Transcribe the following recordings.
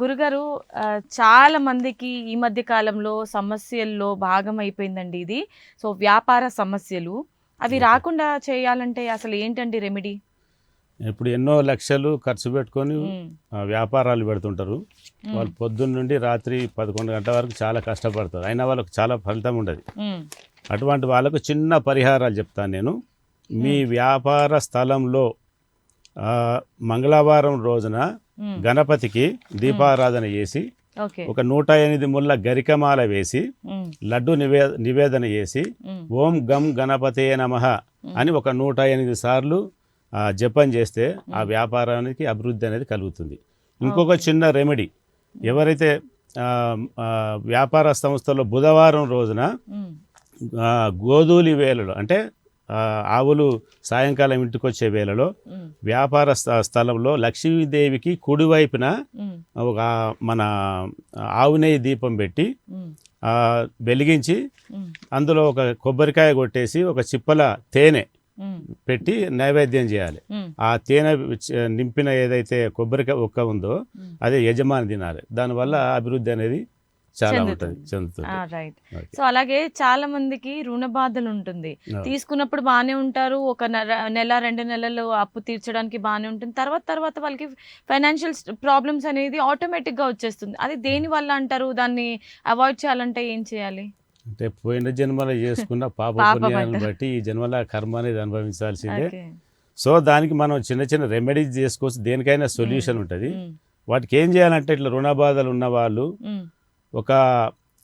గురుగారు, చాలా మందికి ఈ మధ్య కాలంలో సమస్యల్లో భాగం అయిపోయిందండి ఇది. సో, వ్యాపార సమస్యలు. అవి ఓకే. రాకుండా చేయాలంటే అసలు ఏంటండి రెమెడీ? ఇప్పుడు ఎన్నో లక్షలు ఖర్చు పెట్టుకొని హ్మ్. వ్యాపారాలు పెడుతుంటారు. హ్మ్. వాళ్ళు పొద్దున్న నుండి రాత్రి 11 గంటల వరకు చాలా కష్టపడతారు. అయినా వాళ్ళకు చాలా ఫలితం ఉండదు. హ్మ్. అటువంటి వాళ్ళకు చిన్న పరిహారాలు చెప్తాను నేను. మీ హ్మ్. వ్యాపార స్థలంలో మంగళవారం రోజున హ్మ్. గణపతికి దీపారాధన చేసి ఓకే. ఒక 108 ముళ్ళ గరికమాల వేసి హ్మ్. లడ్డు నివేదన చేసి హ్మ్. ఓం గం గణపతే నమః అని ఒక 108 సార్లు జపం చేస్తే ఆ వ్యాపారానికి అభివృద్ధి అనేది కలుగుతుంది. ఇంకొక ఓకే. చిన్న రెమెడీ, ఎవరైతే ఆ, ఆ, వ్యాపార సంస్థలో బుధవారం రోజున హ్మ్. గోధూలి వేళలో అంటే ఆవులు సాయంకాలం ఇంటికి వచ్చే వేళలో హ్మ్. వ్యాపార స్థలంలో లక్ష్మీదేవికి కుడివైపున హ్మ్. ఒక మన ఆవు నెయ్యి దీపం పెట్టి హ్మ్. వెలిగించి హ్మ్. అందులో ఒక కొబ్బరికాయ కొట్టేసి ఒక చిప్పల తేనె హ్మ్. పెట్టి నైవేద్యం చేయాలి. హ్మ్. ఆ తేనె నింపిన ఏదైతే కొబ్బరికాయ ఒక్క ఉందో హ్మ్. అదే యజమాని తినాలి. దానివల్ల అభివృద్ధి అనేది చాలా ఉంటుంది, చెందుతుంది. రైట్. ఓకే. సో అలాగే చాలా మందికి రుణ బాధలు ఉంటుంది. తీసుకున్నప్పుడు బాగానే ఉంటారు. ఒక నెల 2 నెలలు అప్పు తీర్చడానికి బాగానే ఉంటుంది. తర్వాత వాళ్ళకి ఫైనాన్షియల్ ప్రాబ్లమ్స్ అనేది ఆటోమేటిక్ గా వచ్చేస్తుంది. అది దేని వల్ల అంటారు? దాన్ని అవాయిడ్ చేయాలంటే ఏం చేయాలి? అంటే పోయిన జన్మలో చేసుకున్న పాప పాపం పుణ్యాలను అంటారు. బట్టి ఈ జన్మల కర్మ అనేది అనుభవించాల్సిందే. ఓకే. సో దానికి మనం చిన్న చిన్న రెమెడీస్ చేసుకోవచ్చు. దేనికైనా సొల్యూషన్ ఉంటుంది. ఉమ్. వాటికి ఏం చేయాలంటే ఇట్లా రుణ బాధలు ఉన్న వాళ్ళు ఉమ్. ఒక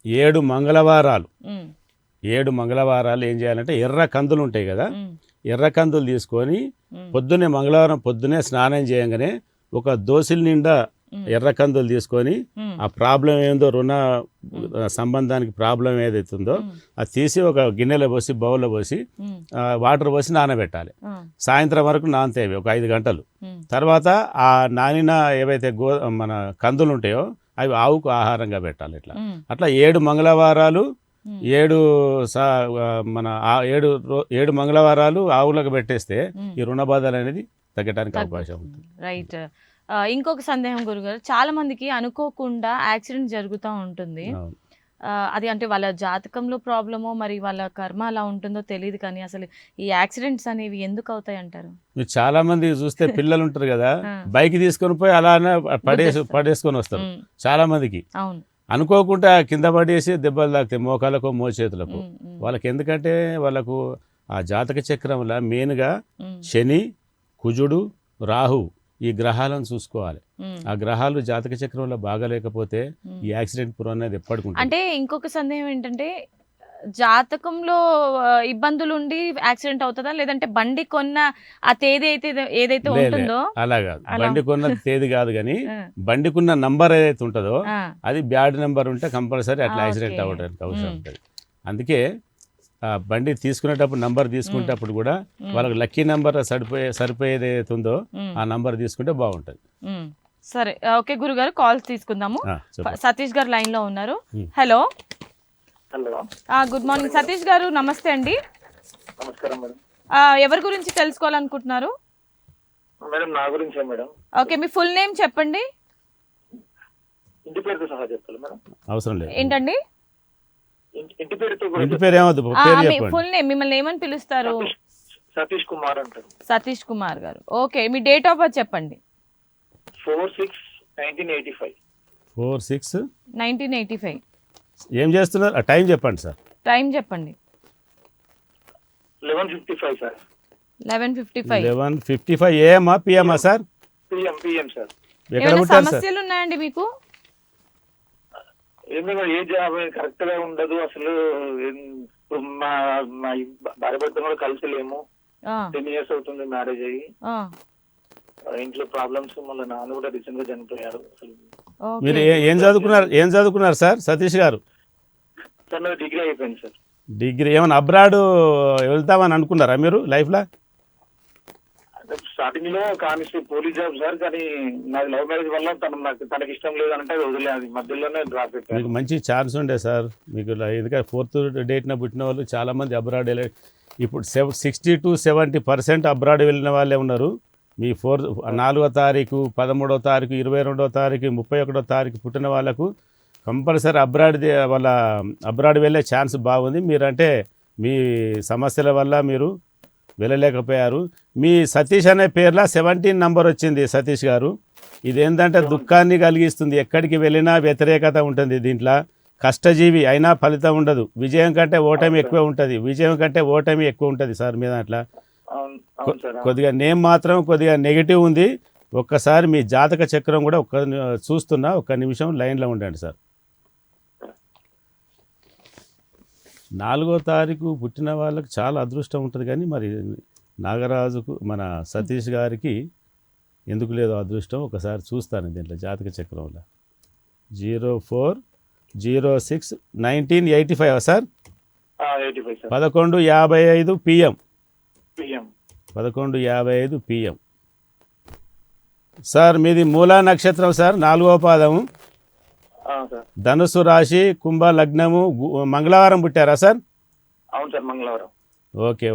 7 మంగళవారాలు ఉమ్. 7 మంగళవారాలు ఏం చేయాలంటే ఎర్ర కందులు ఉంటాయి కదా, ఉమ్. ఎర్ర కందులు తీసుకొని ఉమ్. పొద్దున్నే మంగళవారం పొద్దున్నే స్నానం చేయగానే ఒక దోసిల నిండా ఎర్ర కందులు తీసుకొని ఉమ్. ఆ ప్రాబ్లం ఏందో రుణ సంబంధానికి ప్రాబ్లం ఏదైతుందో అది తీసి ఒక గిన్నెలో పోసి బౌల్లో పోసి ఉమ్. వాటర్ పోసి నానబెట్టాలి. సాయంత్రం వరకు నానతాయి ఒక 5 గంటలు. ఉమ్. తర్వాత ఆ నానిన ఏవైతే మన కందులు ఉంటాయో అవి ఆవుకు ఆహారంగా పెట్టాలి. ఇట్లా ఉమ్. అట్లా 7 మంగళవారాలు ఉమ్. 7 మన 7 మంగళవారాలు ఆవులకు పెట్టేస్తే ఉమ్. ఈ రుణ బాధలు అనేది తగ్గడానికి అవకాశం ఉంటుంది. రైట్. ఇంకొక సందేహం గురుగారు, చాలా మందికి అనుకోకుండా యాక్సిడెంట్ జరుగుతూ ఉంటుంది. అవును. అది అంటే వాళ్ళ జాతకంలో ప్రాబ్లమో మరి వాళ్ళ కర్మ అలా ఉంటుందో తెలియదు, కానీ అసలు ఈ యాక్సిడెంట్స్ అనేవి ఎందుకు అవుతాయి అంటారు? మీరు చాలా మంది చూస్తే పిల్లలు ఉంటారు కదా, ఆ. బైక్ తీసుకొని పోయి అలానే గుద్దేస్తారు. పడేసుకొని వస్తారు. ఉమ్. చాలా మందికి అవును. అనుకోకుండా కింద పడేసి దెబ్బలు తాకుతాయి మోకాలకు మోచేతులకు. ఉమ్. ఉమ్. వాళ్ళకి ఎందుకంటే వాళ్ళకు ఆ జాతక చక్రంలో మెయిన్గా ఉమ్. శని, కుజుడు, రాహు ఈ గ్రహాలను చూసుకోవాలి. ఉమ్. ఆ గ్రహాలు జాతక చక్రంలో బాగాలేకపోతే ఈ యాక్సిడెంట్ పురం అనేది ఎప్పటికుంటుంది. అంటే ఇంకొక సందేహం ఏంటంటే, జాతకంలో ఇబ్బందులు ఉండి యాక్సిడెంట్ అవుతుందా, లేదంటే బండి కొన్న ఆ తేదీ ఏదైతే లే ఉంటుందో అలా కాదు, అలా బండి కొన్న తేదీ కాదు కానీ ఆ. బండికున్న నంబర్ ఏదైతే ఉంటుందో ఆ. అది బ్యాడ్ నెంబర్ ఉంటే కంపల్సరీ అట్లా యాక్సిడెంట్ ఓకే. అవ్వడానికి అవసరం ఉమ్. ఉంటుంది. అందుకే ఆ బండి తీసుకునేటప్పుడు నంబర్ తీసుకునేటప్పుడు కూడా వాళ్ళకి లక్కీ నెంబర్ సరిపోయేది ఏదైతే ఉందో ఆ నంబర్ తీసుకుంటే బాగుంటుంది. సరే, ఓకే గురుగారు, కాల్స్ తీసుకుందాము. చెప్పండి. సతీష్ గారు లైన్ లో ఉన్నారు. Hello. Hello. Good morning Satish గారు, నమస్తే అండి. నమస్కారం మేడం. ఎవరి గురించి తెలుసుకోవాలనుకుంటున్నారు? మేడం నా గురించే మేడం. ఓకే, మీ ఫుల్ నేమ్ చెప్పండి. ఇంటి పేరుతో సహా చెప్పాలి మేడం? అవసరం లేదు. ఏంటండి? ఇంటి పేరుతో కూడా ఇంటి పేరు ఏమవుతుంది, పేరు చెప్పండి. ఫుల్ నేమ్, మిమ్మల్ని ఏమని పిలుస్తారు? సతీష్ కుమార్ అంటారు. సతీష్ కుమార్ గారు. Okay, me date of birth చెప్పండి. 4/6/1985. 4/6/1985. ఏం చేస్తున్నారు, ఆ టైం చెప్పండి సార్. టైం చెప్పండి. 11:55 సార్. 11:55. 11:55 ఏఎమ్మా పిఎమ్మా సార్? PM sir. ఎక్కడ ఏమైనా పుట్టారు సార్? సమస్యలు ఉన్నాయండి మీకు? ఏమైనా ఏ జాబ్ కరెక్ట్ గా ఉండదు అసలు. మా మా భార్య భర్తను కూడా కలిసి లేము. 10 years అవుతుంది మ్యారేజ్ అయ్యి. ఇంట్లో ప్రాబ్లమ్స్, మళ్ళీ నాన్న కూడా రీసెంట్ గా చనిపోయారు. అసలు మీరు ఏం చదువుకున్నారు సార్ సతీష్ గారు? సార్ నాది డిగ్రీ అయిపోయింది సార్. డిగ్రీ. ఏమైనా అబ్రాడ్ వెళ్తామని అనుకున్నారా మీరు లైఫ్లో? స్టార్టింగ్ లో కానిస్టేబుల్ పోలీస్ జాబ్ సార్, కానీ నాది లవ్ మ్యారేజ్ వల్ల తనకి ఇష్టం లేదంటే అది వదిలేదు, మధ్యలోనే డ్రాప్ అయిపోయాను. మీకు మంచి ఛాన్స్ ఉండే సార్ మీకు, ఎందుకంటే 4th డేట్న పుట్టిన వాళ్ళు చాలామంది అబ్రాడ్ ఇప్పుడు 60 to 70% అబ్రాడ్ వెళ్ళిన వాళ్ళే ఉన్నారు. మీ 4వ తారీఖు, 13వ తారీఖు, 22వ తారీఖు, 31వ తారీఖు పుట్టిన వాళ్ళకు కంపల్సరీ అబ్రాడ్ వెళ్ళే ఛాన్స్ బాగుంది. మీరంటే మీ సమస్యల వల్ల మీరు వెళ్ళలేకపోయారు. మీ సతీష్ అనే పేర్లో 17 నంబర్ వచ్చింది సతీష్ గారు. ఇదేంటంటే దుఃఖాన్ని కలిగిస్తుంది. ఎక్కడికి వెళ్ళినా వ్యతిరేకత ఉంటుంది. దీంట్లో కష్టజీవి అయినా ఫలితం ఉండదు. విజయం కంటే ఓటమి ఎక్కువ ఉంటుంది. విజయం కంటే ఓటమి ఎక్కువ ఉంటుంది సార్ మీ దాంట్లో. కొద్దిగా నేమ్ మాత్రం కొద్దిగా నెగిటివ్ ఉంది. ఒక్కసారి మీ జాతక చక్రం కూడా చూస్తున్నా, ఒక్క నిమిషం లైన్లో ఉండండి సార్. 4వ తారీఖు పుట్టిన వాళ్ళకి చాలా అదృష్టం ఉంటుంది, కానీ మరి నాగరాజుకు మన సతీష్ గారికి ఎందుకు లేదో అదృష్టం ఒకసారి చూస్తాను దీంట్లో జాతక చక్రంలో. 04/06/1985 సార్. 11:55 PM. 11:55 PM. సార్ మీది మూలా నక్షత్రం సార్, 4వ పాదము, ధనుసు రాశి, కుంభ లగ్నము, మంగళవారం పుట్టారా సార్? అవును సార్, మంగళవారం. ఓకే.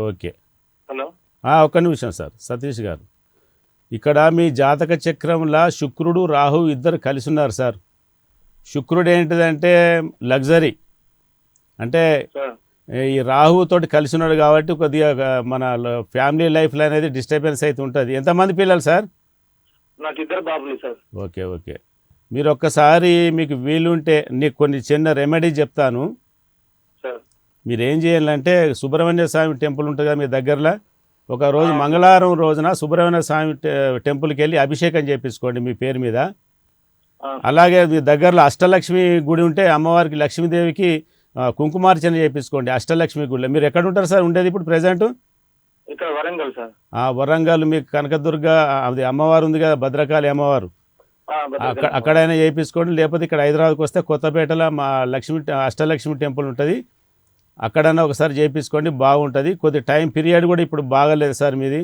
హలో, ఒక్క నిమిషం సార్ సతీష్ గారు. ఇక్కడ మీ జాతక చక్రంలో శుక్రుడు, రాహు ఇద్దరు కలిసి ఉన్నారు సార్. శుక్రుడు ఏంటిదంటే లగ్జరీ, అంటే ఈ రాహుతోటి కలిసి ఉన్నాడు కాబట్టి కొద్దిగా మన ఫ్యామిలీ లైఫ్లో అనేది డిస్టర్బెన్స్ అయితే ఉంటుంది. ఎంతమంది పిల్లలు సార్? నాకు 2 బాబులు సార్. ఓకే. మీరు ఒక్కసారి మీకు వీలుంటే నీకు కొన్ని చిన్న రెమెడీ చెప్తాను. మీరు ఏం చేయాలంటే సుబ్రహ్మణ్య స్వామి టెంపుల్ ఉంటుంది కదా మీ దగ్గరలో, ఒక రోజు మంగళవారం రోజున సుబ్రహ్మణ్య స్వామి టెంపుల్కి వెళ్ళి అభిషేకం చేయించుకోండి మీ పేరు మీద. అలాగే మీ దగ్గరలో అష్టలక్ష్మి గుడి ఉంటే అమ్మవారికి లక్ష్మీదేవికి కుంకుమార్చన చేయించుకోండి అష్టలక్ష్మి గుడిలో. మీరు ఎక్కడ ఉంటారు సార్ ఉండేది ఇప్పుడు ప్రెజెంట్? ఇక్కడ వరంగల్ సార్. వరంగల్ మీకు కనకదుర్గ అది అమ్మవారు ఉంది కదా, భద్రకాళి అమ్మవారు, అక్కడైనా చేయించుకోండి. లేకపోతే ఇక్కడ హైదరాబాద్కి వస్తే కొత్తపేటలో మా అష్టలక్ష్మి టెంపుల్ ఉంటుంది, అక్కడైనా ఒకసారి చేయించుకోండి, బాగుంటుంది. కొద్ది టైం పీరియడ్ కూడా ఇప్పుడు బాగాలేదు సార్ మీది.